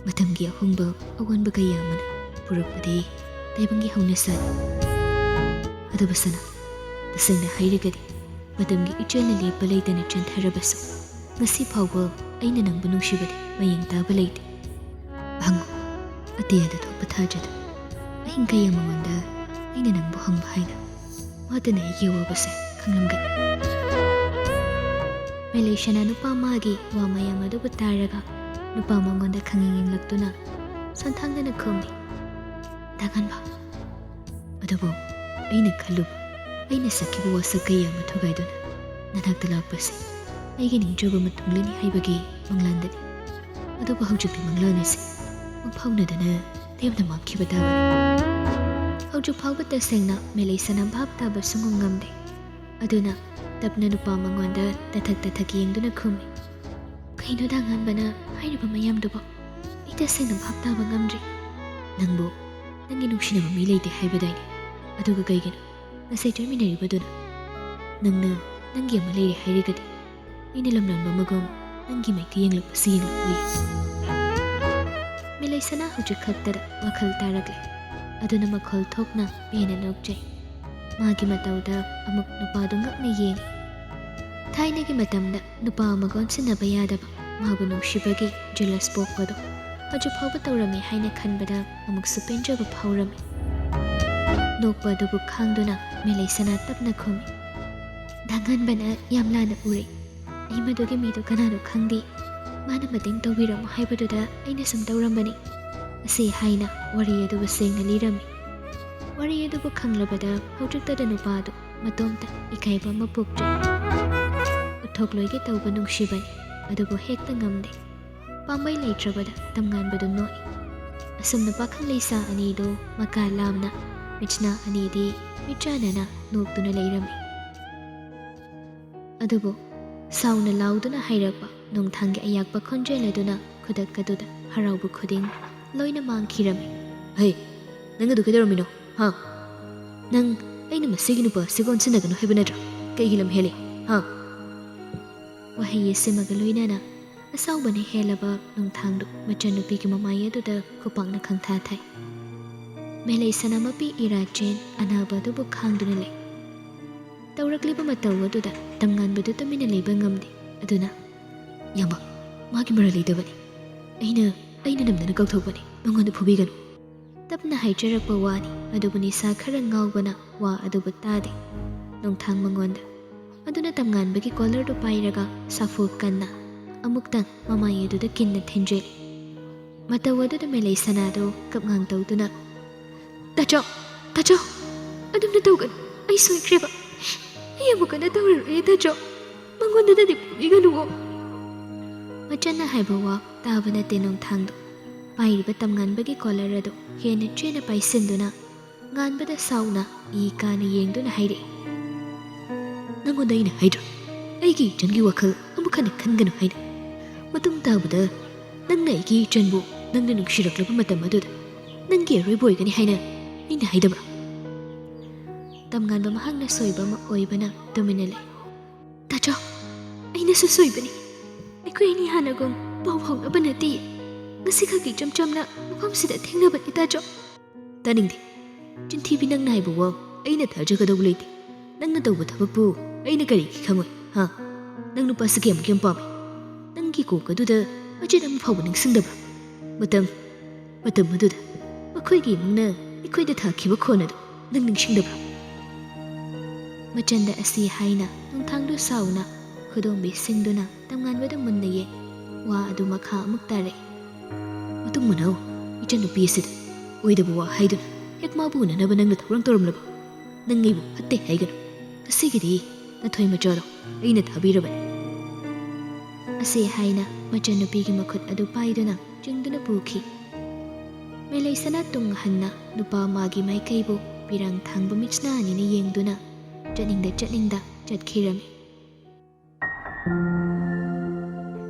ꯃꯇꯝꯒꯤ ꯑꯍꯣꯡꯕ ꯑꯑꯣꯟꯕ ꯀꯌꯥ ꯑꯃꯅ ꯄꯨꯔꯛꯄꯗꯤ ꯇꯥꯏꯕꯪꯒꯤ ꯍꯧꯅꯁꯥꯅꯤ ꯑꯗꯨꯕꯨ ꯁꯅꯥ ꯇꯁꯦꯡꯅ ꯍꯥꯏꯔꯒꯗꯤ ꯃꯇꯝꯒꯤ ꯏꯆꯦꯜꯅ ꯂꯦꯞꯄ ꯂꯩꯇꯅ ꯆꯦꯟꯊꯔꯕꯁꯨ ꯉꯁꯤ ꯐꯥꯎꯕ ꯑꯩꯅ ꯅꯪꯕꯨ ꯅꯨꯡꯁꯤꯕꯗꯤ ꯃꯌꯦꯡ ꯇꯥꯕ ꯂꯩꯇꯦ ꯍꯪꯉꯨ ꯑꯇꯤꯌꯥꯗ ꯊꯣꯛꯄ ꯊꯥꯖꯗ ꯑꯍꯤꯡ ꯀꯌꯥ ꯃꯉꯣꯟꯗ ꯑꯩꯅ ꯅꯪꯕꯨ ꯍꯪꯕ ꯍꯥꯏꯅ ꯃꯥꯇꯅ ꯑꯩꯒꯤ ꯑꯋꯥꯕꯁꯦ ꯈꯪꯂꯝꯒꯅꯤ ꯃꯦꯂꯩꯁꯅꯥ ꯅꯨꯄꯥ ꯃꯥꯒꯤ ꯋꯥ ꯃꯌꯥꯝ ꯑꯗꯨꯕꯨ ꯇꯥꯔꯒ ꯅꯨꯄꯥ ꯃꯉꯣꯟꯗ ꯈꯪꯌꯦꯡ ꯌꯦꯡꯂꯛꯇꯨꯅ ꯁꯣꯟꯊꯥꯡꯗꯅ ꯈꯨꯝꯃꯤ ꯗꯥꯡꯉꯥꯟꯕ ꯑꯗꯨꯕꯨ ꯑꯩꯅ ꯈꯜꯂꯨꯕ ꯑꯩꯅ ꯁꯛꯈꯤꯕ ꯋꯥꯁꯛ ꯀꯌꯥ ꯑꯃ ꯊꯨꯒꯥꯏꯗꯨꯅ ꯅꯅꯥꯛꯇ ꯂꯥꯛꯄꯁꯦ ꯑꯩꯒꯤ ꯅꯤꯡꯖꯕ ꯃꯇꯨꯡꯂꯅꯤ ꯍꯥꯏꯕꯒꯤ ꯃꯪꯂꯥꯟꯗꯅꯤ ꯑꯗꯨꯕꯨ ꯍꯧꯖꯤꯛꯇꯤ ꯃꯪꯂꯥꯟ ꯑꯁꯤ ꯃꯪꯐꯥꯎꯅꯗꯅ ꯂꯦꯝꯅ ꯃꯥꯡꯈꯤꯕ ꯇꯥꯕꯅꯤ ꯍꯧꯖꯤꯛ ꯐꯥꯎꯕ ꯇꯁꯦꯡꯅ ꯃꯦꯂꯩꯁꯅꯥ ꯚꯥꯞ ꯇꯥꯕ ꯁꯨꯡꯉꯝ ꯉꯝꯗꯦ ꯑꯗꯨꯅ ꯇꯞꯅ ꯅꯨꯄꯥ ꯃꯉꯣꯟꯗ ꯇꯊꯛ ꯌꯦꯡꯗꯨꯅ ꯈꯨꯝꯃꯤ ꯀꯩꯅꯣ ꯗꯥꯡꯉꯥꯟꯕꯅ ꯍꯥꯏꯔꯤꯕ ꯃꯌꯥꯝꯗꯨꯕꯣ ꯑꯩ ꯇꯁꯦꯡꯅ ꯚꯥꯞ ꯇꯥꯕ ꯉꯝꯗ꯭ꯔꯤ ꯅꯪꯕꯨ ꯅꯪꯒꯤ ꯅꯨꯡꯁꯤꯅꯕ ꯃꯤ ꯂꯩꯇꯦ ꯍꯥꯏꯕꯗꯥꯏꯅꯦ ꯑꯗꯨꯒ ꯀꯩꯒꯤꯅꯣ ꯉꯁꯥꯏ ꯆꯠꯃꯤꯟꯅꯔꯤꯕꯗꯨꯅ ꯅꯪꯅ ꯅꯪꯒꯤ ꯑꯃ ꯂꯩꯔꯦ ꯍꯥꯏꯔꯒꯗꯤ ꯑꯩꯅ ꯂꯝꯂꯝꯕ ꯃꯒꯨꯝ ꯅꯪꯒꯤ ꯃꯥꯏꯊꯤ ꯌꯦꯡꯂꯛꯄꯁꯤ ꯌꯦꯡꯂꯛꯎꯏ ꯃꯦꯂꯩꯁꯅꯥ ꯍꯧꯖꯤꯛ ꯈꯛꯇꯗ ꯋꯥꯈꯜ ꯇꯥꯔꯛꯂꯦ ꯑꯗꯨꯅ ꯃꯈꯣꯜ ꯊꯣꯛꯅ ꯄꯦꯟꯅ ꯅꯣꯛꯆꯩ ꯃꯥꯒꯤ ꯃꯇꯧꯗ ꯑꯃꯨꯛ ꯅꯨꯄꯥꯗꯨ ꯉꯛꯅ ꯌꯦꯡꯉꯤ ꯊꯥꯏꯅꯒꯤ ꯃꯇꯝꯗ ꯅꯨꯄꯥ ꯑꯃꯒ ꯑꯣꯟꯁꯤꯟꯅꯕ ꯌꯥꯗꯕ ꯃꯥꯕꯨ ꯅꯨꯡꯁꯤꯕꯒꯤ ꯖꯦꯂꯁ ꯄꯣꯛꯄꯗꯣ ꯍꯧꯖꯤꯛ ꯐꯥꯎꯕ ꯇꯧꯔꯝꯃꯤ ꯍꯥꯏꯅ ꯈꯟꯕꯗ ꯑꯃꯨꯛꯁꯨ ꯄꯦꯟꯖꯕ ꯐꯥꯎꯔꯝꯃꯤ ꯅꯣꯛꯄ ꯑꯗꯨꯕꯨ ꯈꯥꯡꯗꯨꯅ ꯃꯦꯂꯩꯁꯅꯥ ꯇꯞꯅ ꯈꯨꯝꯃꯤ ꯗꯥꯡꯉꯥꯟꯕꯅ ꯌꯥꯝ ꯂꯥꯟꯅ ꯎꯔꯦ ꯑꯩ ꯃꯗꯨꯒꯤ ꯃꯤꯗꯣ ꯀꯅꯥꯅꯣ ꯈꯪꯗꯦ ꯃꯥꯅ ꯃꯇꯦꯡ ꯇꯧꯕꯤꯔꯝꯃꯣ ꯍꯥꯏꯕꯗꯨꯗ ꯑꯩꯅ ꯁꯨꯝ ꯇꯧꯔꯝꯕꯅꯤ ꯑꯁꯤ ꯍꯥꯏꯅ ꯋꯥꯔꯤ ꯑꯗꯨꯕꯨ ꯁꯦꯡꯅ ꯂꯤꯔꯝꯃꯤ ꯋꯥꯔꯤ ꯑꯗꯨꯕꯨ ꯈꯪꯂꯕꯗ ꯍꯧꯖꯤꯛꯇꯗ ꯅꯨꯄꯥꯗꯨ ꯃꯇꯣꯝꯇ ꯏꯀꯥꯏꯕ ꯑꯃ ꯄꯣꯛꯆꯩ ꯎꯠꯊꯣꯛꯂꯣꯏꯒꯦ ꯇꯧꯕ ꯅꯨꯡꯁꯤꯕꯅꯤ ꯑꯗꯨꯕꯨ ꯍꯦꯛꯇ ꯉꯝꯗꯦ ꯄꯥꯝꯕꯩ ꯂꯩꯇ꯭ꯔꯕꯗ ꯇꯝꯉꯥꯟꯕꯗꯨ ꯅꯣꯛꯏ ꯑꯁꯨꯝꯅ ꯄꯥꯈꯪ ꯂꯩꯁꯥ ꯑꯅꯤꯗꯨ ꯃꯀꯥ ꯂꯥꯝꯅ ꯃꯤꯠꯁꯅꯥ ꯑꯅꯤꯗꯤ ꯃꯤꯠꯆꯥꯟꯅꯅ ꯅꯣꯛꯇꯨꯅ ꯂꯩꯔꯝꯃꯤ ꯑꯗꯨꯕꯨ ꯁꯥꯎꯅ ꯂꯥꯎꯗꯨꯅ ꯍꯥꯏꯔꯛꯄ ꯅꯣꯡꯊꯥꯡꯒꯤ ꯑꯌꯥꯛꯄ ꯈꯣꯟꯖꯦꯜ ꯑꯗꯨꯅ ꯈꯨꯗꯛꯀꯗꯨꯗ ꯍꯔꯥꯎꯕ ꯈꯨꯗꯤꯡ ꯂꯣꯏꯅ ꯃꯥꯡꯈꯤꯔꯝꯃꯤ ꯍꯩ ꯅꯪ ꯑꯗꯨ ꯀꯩꯗꯧꯔꯝꯃꯤꯅꯣ ꯍꯥ ꯅꯪ ꯑꯩꯅ ꯃꯁꯤꯒꯤ ꯅꯨꯄꯥ ꯑꯁꯤꯒ ꯑꯣꯟꯁꯤꯟꯅꯒꯅꯨ ꯍꯥꯏꯕ ꯅꯠꯇ꯭ꯔꯥ ꯀꯩꯒꯤ ꯂꯝ ꯍꯦꯜꯂꯤ ꯍꯥ ꯋꯥꯍꯩ ꯑꯁꯤꯃꯒ ꯂꯣꯏꯅꯅ ꯑꯁꯥꯎꯕꯅ ꯍꯦꯜꯂꯕ ꯅꯣꯡꯊꯥꯡꯗꯨ ꯃꯆꯟꯅꯨꯄꯤꯒꯤ ꯃꯃꯥꯏ ꯑꯗꯨꯗ ꯈꯨꯄꯥꯛꯅ ꯈꯪꯊꯥ ꯊꯥꯏ ꯃꯦꯂꯩꯁꯅꯥ ꯃꯄꯤ ꯏꯔꯥꯆꯦꯟ ꯑꯅꯥꯕ ꯑꯗꯨꯕꯨ ꯈꯥꯡꯗꯨꯅ ꯂꯩ ꯇꯧꯔꯛꯂꯤꯕ ꯃꯇꯧ ꯑꯗꯨꯗ ꯇꯝꯉꯥꯟꯕꯗꯨ ꯇꯨꯃꯤꯟꯅ ꯂꯩꯕ ꯉꯝꯗꯦ ꯑꯗꯨꯅ ꯌꯥꯝꯕ ꯃꯥꯒꯤ ꯃꯔꯜ ꯂꯩꯇꯕꯅꯤ ꯑꯩꯅ ꯅꯝꯗꯅ ꯀꯧꯊꯣꯛꯄꯅꯤ ꯃꯉꯣꯟꯗ ꯐꯨꯕꯤꯒꯅꯨ ꯇꯞꯅ ꯍꯥꯏꯖꯔꯛꯄ ꯋꯥꯅꯤ ꯑꯗꯨꯕꯨ ꯅꯤꯁꯥ ꯈꯔ ꯉꯥꯎꯕꯅ ꯋꯥ ꯑꯗꯨꯕꯨ ꯇꯥꯗꯦ ꯅꯣꯡꯊꯥꯡ ꯃꯉꯣꯟꯗ ꯑꯗꯨꯅ ꯇꯝꯉꯥꯟꯕꯒꯤ ꯀꯣꯂꯔꯗꯨ ꯄꯥꯏꯔꯒ ꯁꯥꯐꯨ ꯀꯟꯅ ꯑꯃꯨꯛꯇꯪ ꯃꯃꯥꯏ ꯑꯗꯨꯗ ꯀꯤꯟꯅ ꯊꯤꯟꯖꯤꯜꯂꯤ ꯃꯇꯧ ꯑꯗꯨꯗ ꯃꯦꯂꯩꯁꯅꯥꯗꯨ ꯀꯞꯉꯥꯡ ꯇꯧꯗꯨꯅ ꯇꯥꯆꯧ ꯑꯗꯨꯝꯅ ꯇꯧꯒꯅꯨ ꯑꯩ ꯁꯣꯏꯈ꯭ꯔꯦꯕ ꯑꯩ ꯑꯃꯨꯛꯀꯅ ꯇꯧꯔꯔꯣꯏ ꯇꯥꯆꯧ ꯃꯉꯣꯟꯗꯗꯤ ꯐꯨꯕꯤꯒꯅꯨꯋꯣ ꯃꯆꯟꯅ ꯍꯥꯏꯕ ꯋꯥ ꯇꯥꯕ ꯅꯠꯇꯦ ꯅꯣꯡꯊꯥꯡꯗꯣ ꯄꯥꯏꯔꯤꯕ ꯇꯝꯉꯥꯟꯕꯒꯤ ꯀꯣꯂꯔ ꯑꯗꯨ ꯍꯦꯟꯅ ꯆꯦꯅ ꯄꯥꯏꯁꯤꯟꯗꯨꯅ ꯉꯥꯟꯕꯗ ꯁꯥꯎꯅ ꯏ ꯀꯥꯅ ꯌꯦꯡꯗꯨꯅ ꯍꯥꯏꯔꯛꯏ ꯅꯪꯉꯣꯟꯗ ꯑꯩꯅ ꯍꯥꯏꯗ꯭ꯔꯣ ꯑꯩꯒꯤ ꯏꯆꯟꯒꯤ ꯋꯥꯈꯜ ꯑꯃꯨꯛ ꯍꯟꯅ ꯈꯟꯒꯅꯨ ꯍꯥꯏꯅ ꯃꯇꯨꯡ ꯇꯥꯕꯗ ꯅꯪꯅ ꯑꯩꯒꯤ ꯏꯆꯟꯕꯨ ꯅꯪꯅ ꯅꯨꯡꯁꯤꯔꯛꯂꯕ ꯃꯇꯝ ꯑꯗꯨꯗ ꯅꯪꯒꯤ ꯑꯔꯣꯏꯕ ꯑꯣꯏꯒꯅꯤ ꯍꯥꯏꯅ ꯑꯩꯅ ꯍꯥꯏꯗꯕ꯭ꯔꯥ ꯇꯝꯉꯥꯟꯕ ꯃꯍꯥꯛꯅ ꯁꯣꯏꯕ ꯑꯃ ꯑꯣꯏꯕꯅ ꯇꯨꯃꯤꯟꯅ ꯂꯩ ꯇꯥꯆꯧ ꯑꯩꯅꯁꯨ ꯁꯣꯏꯕꯅꯤ ꯑꯩꯈꯣꯏ ꯑꯅꯤ ꯍꯥꯟꯅꯒꯨꯝ ꯄꯥꯎ ꯐꯥꯎꯅꯕ ꯅꯠꯇꯦ ꯉꯁꯤ ꯈꯛꯀꯤ ꯏꯆꯝ ꯆꯝꯅ ꯃꯐꯝꯁꯤꯗ ꯊꯦꯡꯅꯕꯅꯤ ꯇꯥꯆꯧ ꯇꯥꯅꯤꯡꯗꯦ ꯆꯤꯟꯊꯤꯕꯤ ꯅꯪꯅ ꯍꯥꯏꯕ ꯋꯥ ꯑꯩꯅ ꯊꯥꯖꯒꯗꯧꯕ ꯂꯩꯇꯦ ꯅꯪꯅ ꯇꯧꯕ ꯊꯕꯛꯄꯨ ꯑꯩꯅ ꯀꯔꯤꯒꯤ ꯈꯪꯉꯣꯏ ꯍꯥ ꯅꯪ ꯅꯨꯄꯥꯁꯤ ꯀꯌꯥꯃꯨꯛ ꯌꯥꯝ ꯄꯥꯝꯃꯤ ꯅꯪꯒꯤ ꯀꯣꯛ ꯑꯗꯨꯗ ꯃꯆꯦꯠ ꯑꯃ ꯐꯥꯎꯕ ꯅꯤꯡꯁꯤꯡꯗꯕ꯭ꯔꯥ ꯃꯇꯝ ꯑꯗꯨꯗ ꯃꯈꯣꯏꯒꯤ ꯏꯃꯨꯡꯅ ꯑꯩꯈꯣꯏꯗ ꯊꯥꯈꯤꯕ ꯈꯣꯟ ꯑꯗꯨ ꯅꯪ ꯅꯤꯡꯁꯤꯡꯗꯕ꯭ꯔꯥ ꯃꯆꯟꯗ ꯑꯁꯤ ꯍꯥꯏꯅ ꯅꯣꯡꯊꯥꯡꯗꯨ ꯁꯥꯎꯅ ꯈꯨꯗꯣꯝꯕꯤ ꯁꯤꯡꯗꯨꯅ ꯇꯝꯉꯥꯟꯕꯗ ꯃꯨꯟꯅ ꯌꯦꯡ ꯋꯥ ꯑꯗꯨ ꯃꯈꯥ ꯑꯃꯨꯛ ꯇꯥꯔꯛꯏ ꯃꯇꯨꯡ ꯃꯅꯥꯎ ꯏꯆꯟꯅꯨꯄꯤ ꯑꯁꯤꯗ ꯑꯣꯏꯗꯕ ꯋꯥ ꯍꯥꯏꯗꯨꯅ ꯍꯦꯛ ꯃꯥꯕꯨ ꯎꯅꯅꯕ ꯅꯪꯅ ꯊꯧꯔꯥꯡ ꯇꯧꯔꯝꯂꯕ ꯅꯪ ꯑꯩꯕꯨ ꯐꯠꯇꯦ ꯍꯥꯏꯒꯅꯨ ꯉꯁꯤꯒꯤꯗꯤ ꯅꯊꯣꯏ ꯃꯆꯥꯗꯣ ꯑꯩꯅ ꯊꯥꯕꯤꯔꯕꯅꯤ ꯑꯁꯤ ꯍꯥꯏꯅ ꯃꯆꯟꯅꯨꯄꯤꯒꯤ ꯃꯈꯨꯠ ꯑꯗꯨ ꯄꯥꯏꯗꯨꯅ ꯆꯤꯡꯗꯨꯅ ꯄꯨꯈꯤ ꯃꯦꯂꯩꯁꯅꯥ ꯇꯨꯡ ꯍꯟꯅ ꯅꯨꯄꯥ ꯃꯥꯒꯤ ꯃꯥꯏꯀꯩꯕꯨ ꯄꯤꯔꯥꯡ ꯊꯥꯡꯕ ꯃꯤꯠꯁꯅꯥ ꯑꯅꯤꯅ ꯌꯦꯡꯗꯨꯅ ꯆꯠꯅꯤꯡꯗ ꯆꯠꯈꯤꯔꯝꯃꯤ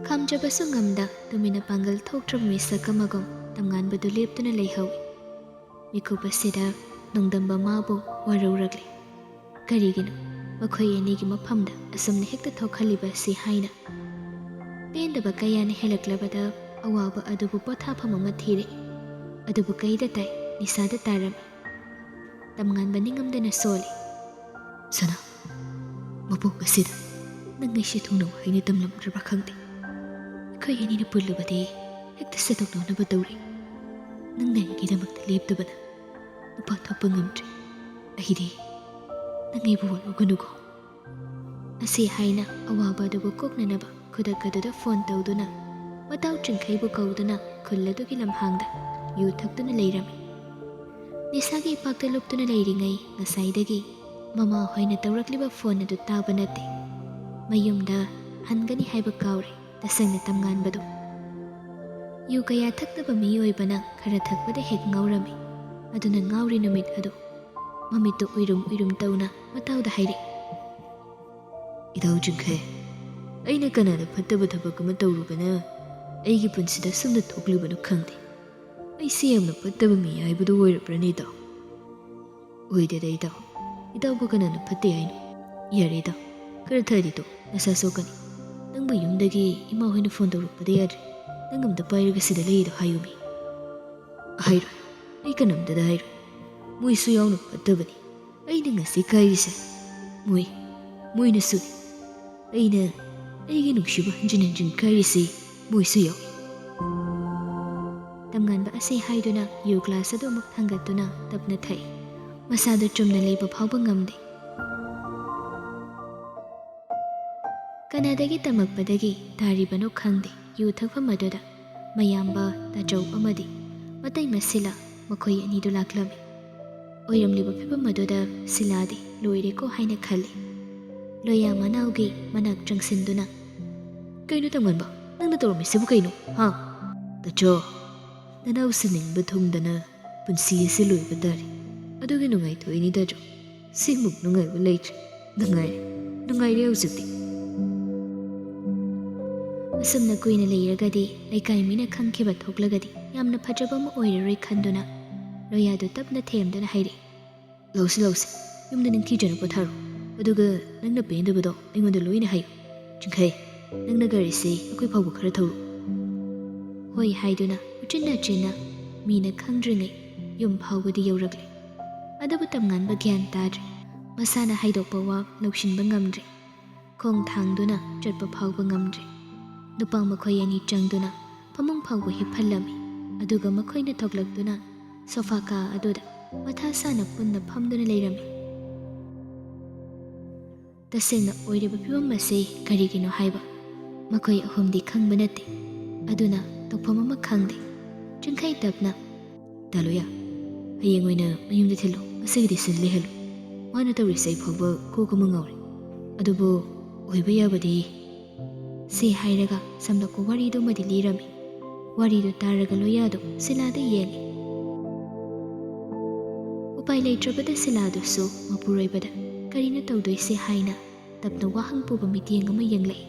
ꯈꯥꯝꯖꯕꯁꯨ ꯉꯝꯗ ꯇꯨꯃꯤꯟꯅ ꯄꯥꯡꯒꯜ ꯊꯣꯛꯇ꯭ꯔꯕ ꯃꯤꯁꯛ ꯑꯃꯒꯨꯝ ꯇꯝꯉꯥꯟꯕꯗꯨ ꯂꯦꯞꯇꯨꯅ ꯂꯩꯍꯧꯏ꯫ ꯃꯤꯀꯨꯞ ꯑꯁꯤꯗ ꯅꯣꯡꯗꯝꯕ ꯃꯥꯕꯨ ꯋꯥꯔꯧꯔꯛꯂꯤ꯫ ꯀꯔꯤꯒꯤꯅꯣ ꯃꯈꯣꯏ ꯑꯅꯤꯒꯤ ꯃꯐꯝꯗ ꯑꯁꯨꯝꯅ ꯍꯦꯛꯇ ꯊꯣꯛꯍꯜꯂꯤꯕ ꯑꯁꯤ ꯍꯥꯏꯅ ꯄꯦꯟꯗꯕ ꯀꯌꯥꯅ ꯍꯦꯜꯂꯛꯂꯕꯗ ꯑꯋꯥꯕ ꯑꯗꯨꯕꯨ ꯄꯣꯊꯥꯐꯝ ꯑꯃ ꯊꯤꯔꯛꯏ꯫ ꯑꯗꯨꯕꯨ ꯀꯩꯗ ꯇꯥꯏ ꯅꯤꯁꯥꯗ ꯇꯥꯔꯝꯃꯤ꯫ ꯇꯝꯉꯥꯟꯕ ꯅꯤꯡꯉꯝꯗꯅ ꯁꯣꯜꯂꯤ꯫ ꯁꯅꯥ, ꯃꯄꯣꯛ ꯑꯁꯤꯗ ꯅꯪ ꯑꯩꯁꯦ ꯊꯨꯡꯅꯕ ꯍꯥꯏꯅ ꯇꯝꯂꯝꯗ꯭ꯔꯕ꯭ꯔꯥ ꯈꯪꯗꯦ꯫ ꯑꯩꯈꯣꯏ ꯑꯅꯤꯅ ꯄꯨꯜꯂꯕꯗꯤ ꯍꯦꯛꯇ ꯁꯦꯗꯣꯛꯅꯅꯕ ꯇꯧꯔꯤ꯫ ꯅꯪꯅ ꯑꯩꯒꯤꯗꯃꯛꯇ ꯂꯦꯞꯇꯕꯅ ꯅꯨꯄꯥ ꯊꯣꯛꯄ ꯉꯝꯗ꯭ꯔꯦ꯫ ꯑꯩꯗꯤ ꯅꯪ ꯑꯩꯕꯨ ꯋꯥꯔꯧꯒꯅꯨꯀꯣ꯫ ꯑꯁꯤ ꯍꯥꯏꯅ ꯑꯋꯥꯕ ꯑꯗꯨꯕꯨ ꯀꯣꯛꯅꯅꯕ ꯈꯨꯗꯛ ꯑꯗꯨꯗ ꯐꯣꯟ ꯇꯧꯗꯨꯅ ꯃꯇꯥꯎ ꯆꯤꯡꯈꯩꯕꯨ ꯀꯧꯗꯨꯅ ꯈꯨꯜ ꯑꯗꯨꯒꯤ ꯂꯝꯍꯥꯡꯗ ꯌꯨ ꯊꯛꯇꯨꯅ ꯂꯩꯔꯝꯃꯤ꯫ ꯅꯤꯁꯥꯒꯤ ꯏꯄꯥꯛꯇ ꯂꯨꯞꯇꯨꯅ ꯂꯩꯔꯤꯉꯩ ꯉꯁꯥꯏꯗꯒꯤ ꯃꯃꯥ ꯍꯣꯏꯅ ꯇꯧꯔꯛꯂꯤꯕ ꯐꯣꯟ ꯑꯗꯨ ꯇꯥꯕ ꯅꯠꯇꯦ꯫ ꯃꯌꯨꯝꯗ ꯍꯟꯒꯅꯤ ꯍꯥꯏꯕ ꯀꯥꯎꯔꯦ ꯇꯁꯦꯡꯅ ꯇꯝꯉꯥꯟꯕꯗꯨ꯫ ꯌꯨ ꯀꯌꯥ ꯊꯛꯇꯕ ꯃꯤꯑꯣꯏꯕꯅ ꯈꯔ ꯊꯛꯄꯗ ꯍꯦꯛ ꯉꯥꯎꯔꯝꯃꯤ꯫ ꯑꯗꯨꯅ ꯉꯥꯎꯔꯤ ꯅꯨꯃꯤꯠ ꯑꯗꯨ ꯃꯃꯤꯠꯇꯨ ꯎꯏꯔꯨꯝ ꯎꯏꯔꯨꯝ ꯇꯧꯅ ꯃꯇꯥꯎꯗ ꯍꯥꯏꯔꯛꯏ꯫ ꯏꯇꯥꯎ ꯆꯤꯡꯈꯩ, ꯑꯩꯅ ꯀꯅꯥꯗ ꯐꯠꯇꯕ ꯊꯕꯛ ꯑꯃ ꯇꯧꯔꯨꯕꯅ ꯑꯩꯒꯤ ꯄꯨꯟꯁꯤꯗ ꯁꯨꯝꯅ ꯊꯣꯛꯂꯤꯕꯅꯣ ꯈꯪꯗꯦ꯫ ꯑꯩꯁꯦ ꯌꯥꯝꯅ ꯐꯠꯇꯕ ꯃꯤ ꯍꯥꯏꯕꯗꯨ ꯑꯣꯏꯔꯕ꯭ꯔꯅꯦ ꯏꯇꯥꯎ? ꯑꯣꯏꯗꯦꯗ ꯏꯇꯥꯎ, ꯏꯇꯥꯎꯕꯨ ꯀꯅꯥꯅ ꯐꯠꯇꯦ ꯍꯥꯏꯅꯣ? ꯌꯥꯔꯦ ꯏꯇꯥꯎ, ꯈꯔ ꯊꯛꯑꯗꯤ ꯇꯣ ꯅꯁꯥ ꯁꯣꯛꯀꯅꯤ꯫ ꯅꯪꯕꯨ ꯌꯨꯝꯗꯒꯤ ꯏꯃꯥ ꯍꯣꯏꯅ ꯐꯣꯟ ꯇꯧꯔꯛꯄꯗ ꯌꯥꯗ꯭ꯔꯦ꯫ ꯅꯪ ꯑꯝꯇ ꯄꯥꯏꯔꯒ ꯁꯤꯗ ꯂꯩꯗꯣ ꯍꯥꯏꯌꯨꯃꯤ꯫ ꯍꯥꯏꯔꯣꯏ, ꯑꯩ ꯀꯅꯥꯝꯇꯗ ꯍꯥꯏꯔꯣꯏ꯫ ꯃꯣꯏꯁꯨ ꯌꯥꯎꯅ ꯐꯠꯇꯕꯅꯤ꯫ ꯑꯩꯅ ꯉꯁꯤ ꯀꯥꯏꯔꯤꯁꯦ ꯃꯣꯏꯅꯁꯨꯅꯤ꯫ ꯑꯩꯅ ꯑꯩꯒꯤ ꯅꯨꯡꯁꯤꯕ ꯍꯟꯖꯤꯟ ꯍꯟꯖꯤꯟ ꯀꯥꯏꯔꯤꯁꯤ ꯃꯣꯏꯁꯨ ꯌꯥꯎꯏ꯫ ꯇꯝꯉꯥꯟꯕ ꯑꯁꯤ ꯍꯥꯏꯗꯨꯅ ꯌꯨ ꯒ꯭ꯂꯥꯁ ꯑꯗꯨ ꯑꯃꯨꯛ ꯊꯥꯡꯒꯠꯇꯨꯅ ꯇꯞꯅ ꯊꯛꯏ꯫ ꯃꯁꯥꯗꯨ ꯆꯨꯝꯅ ꯂꯩꯕ ꯐꯥꯎꯕ ꯉꯝꯗꯦ꯫ ꯀꯅꯥꯗꯒꯤ ꯇꯝꯃꯛꯄꯗꯒꯤ ꯇꯥꯔꯤꯕꯅꯣ ꯈꯪꯗꯦ ꯌꯨ ꯊꯛꯐꯝ ꯑꯗꯨꯗ ꯃꯌꯥꯝꯕ ꯇꯥꯆꯧ ꯑꯃꯗꯤ ꯃꯇꯩꯃ ꯁꯤꯂꯥ ꯃꯈꯣꯏ ꯑꯅꯤꯗꯨ ꯂꯥꯛꯂꯝꯃꯤ꯫ ꯑꯣꯏꯔꯝꯂꯤꯕ ꯐꯤꯚꯝ ꯑꯗꯨꯗ ꯁꯤꯂꯥꯗꯤ ꯂꯣꯏꯔꯦꯀꯣ ꯍꯥꯏꯅ ꯈꯜꯂꯤ꯫ ꯂꯣꯌꯥ ꯃꯅꯥꯎꯒꯤ ꯃꯅꯥꯛ ꯆꯪꯁꯤꯟꯗꯨꯅ ꯀꯩꯅꯣ ꯇꯝꯉꯥꯟꯕ, ꯅꯪꯅ ꯇꯧꯔꯝꯃꯤꯁꯤꯕꯨ ꯀꯩꯅꯣ? ꯍꯥ? ꯇꯥꯆꯧ, ꯅꯅꯥꯎ ꯁꯤꯅꯤꯡꯕ ꯊꯨꯡꯗꯅ ꯄꯨꯟꯁꯤ ꯑꯁꯤ ꯂꯣꯏꯕ ꯇꯥꯔꯦ꯫ ꯑꯗꯨꯒꯤ ꯅꯨꯡꯉꯥꯏꯊꯣꯛꯏꯅꯤ ꯇꯥꯆꯧ꯫ ꯁꯤꯃꯨꯛ ꯅꯨꯡꯉꯥꯏꯕ ꯂꯩꯇ꯭ꯔꯦ꯫ ꯅꯨꯡꯉꯥꯏꯔꯦ ꯍꯧꯖꯤꯛꯇꯤ꯫ ꯑꯁꯨꯝꯅ ꯀꯨꯏꯅ ꯂꯩꯔꯒꯗꯤ ꯂꯩꯀꯥꯏ ꯃꯤꯅ ꯈꯪꯈꯤꯕ ꯊꯣꯛꯂꯒꯗꯤ ꯌꯥꯝꯅ ꯐꯖꯕ ꯑꯃ ꯑꯣꯏꯔꯔꯣꯏ ꯈꯟꯗꯨꯅ ꯂꯣꯌꯥꯗꯨ ꯇꯞꯅ ꯊꯦꯝꯗꯨꯅ ꯍꯥꯏꯔꯛꯏ꯫ ꯂꯧꯁꯤ, ꯌꯨꯝꯗ ꯅꯤꯡꯊꯤꯖꯅ ꯄꯣꯊꯥꯔꯣ꯫ ꯑꯗꯨꯒ ꯅꯪꯅ ꯄꯦꯟꯗꯕꯗꯣ ꯑꯩꯉꯣꯟꯗ ꯂꯣꯏꯅ ꯍꯥꯏꯌꯨ꯫ ꯆꯤꯡꯈꯩ, ꯅꯪꯅ ꯒꯥꯔꯤꯁꯤ ꯑꯩꯈꯣꯏ ꯐꯥꯎꯕ ꯈꯔ ꯊꯧꯔꯣ꯫ ꯍꯣꯏ ꯍꯥꯏꯗꯨꯅ ꯎꯆꯤꯟꯅꯥꯆꯤꯟꯅ ꯃꯤꯅ ꯈꯪꯗ꯭ꯔꯤꯉꯩ ꯌꯨꯝ ꯐꯥꯎꯕꯗꯤ ꯌꯧꯔꯛꯂꯤ꯫ ꯑꯗꯨꯕꯨ ꯇꯝꯉꯥꯟꯕ ꯒ꯭ꯌꯥꯟ ꯇꯥꯗ꯭ꯔꯦ꯫ ꯃꯁꯥꯅ ꯍꯥꯏꯗꯣꯛꯄ ꯋꯥ ꯂꯧꯁꯤꯟꯕ ꯉꯝꯗ꯭ꯔꯦ꯫ ꯈꯣꯡ ꯊꯥꯡꯗꯨꯅ ꯆꯠꯄ ꯐꯥꯎꯕ ꯉꯝꯗ꯭ꯔꯦ꯫ ꯅꯨꯄꯥ ꯃꯈꯣꯏ ꯑꯅꯤ ꯆꯪꯗꯨꯅ ꯐꯃꯨꯡ ꯐꯥꯎꯕ ꯍꯤꯞꯍꯜꯂꯝꯃꯤ꯫ ꯑꯗꯨꯒ ꯃꯈꯣꯏꯅ ꯊꯣꯛꯂꯛꯇꯨꯅ ꯁꯣꯐꯥ ꯀꯥ ꯑꯗꯨꯗ ꯃꯊꯥ ꯁꯥꯅ ꯄꯨꯟꯅ ꯐꯝꯗꯨꯅ ꯂꯩꯔꯝꯃꯤ꯫ ꯇꯁꯦꯡꯅ ꯑꯣꯏꯔꯤꯕ ꯐꯤꯚꯝ ꯑꯁꯤ ꯀꯔꯤꯒꯤꯅꯣ ꯍꯥꯏꯕ ꯃꯈꯣꯏ ꯑꯍꯨꯝꯗꯤ ꯈꯪꯕ ꯅꯠꯇꯦ꯫ ꯑꯗꯨꯅ ꯇꯧꯐꯝ ꯑꯃ ꯈꯪꯗꯦ꯫ ꯆꯤꯡꯈꯩ ꯇꯞꯅ ꯇꯥꯂꯣꯌꯥ, ꯍꯌꯦꯡ ꯑꯣꯏꯅ ꯃꯌꯨꯝꯗ ꯊꯤꯜꯂꯣ꯫ ꯉꯁꯤꯒꯤꯗꯤ ꯁꯤꯗ ꯂꯩꯍꯜꯂꯨ꯫ ꯃꯥꯅ ꯇꯧꯔꯤꯁꯦ ꯑꯩ ꯐꯥꯎꯕ ꯀꯣꯛ ꯑꯃ ꯉꯥꯎꯔꯦ꯫ ꯑꯗꯨꯕꯨ ꯑꯣꯏꯕ ꯌꯥꯕꯗꯤ ꯁꯤ ꯍꯥꯏꯔꯒ ꯁꯝꯂꯞꯄ ꯋꯥꯔꯤꯗꯨꯃꯗꯤ ꯂꯤꯔꯝꯃꯤ꯫ ꯋꯥꯔꯤꯗꯨ ꯇꯥꯔꯒ ꯂꯣꯌꯥꯗꯨ ꯁꯤꯂꯥꯗ ꯌꯦꯡꯉꯤ꯫ ꯎꯄꯥꯏ ꯂꯩꯇ꯭ꯔꯕꯗ ꯁꯤꯂꯥꯗꯨꯁꯨ ꯃꯄꯨꯔꯣꯏꯕꯗ ꯀꯔꯤꯅꯣ ꯇꯧꯗꯣꯏꯁꯦ ꯍꯥꯏꯅ ꯇꯞꯅ ꯋꯥꯍꯪ ꯄꯨꯕ ꯃꯤꯠꯌꯦꯡ ꯑꯃ ꯌꯦꯡꯂꯛꯏ꯫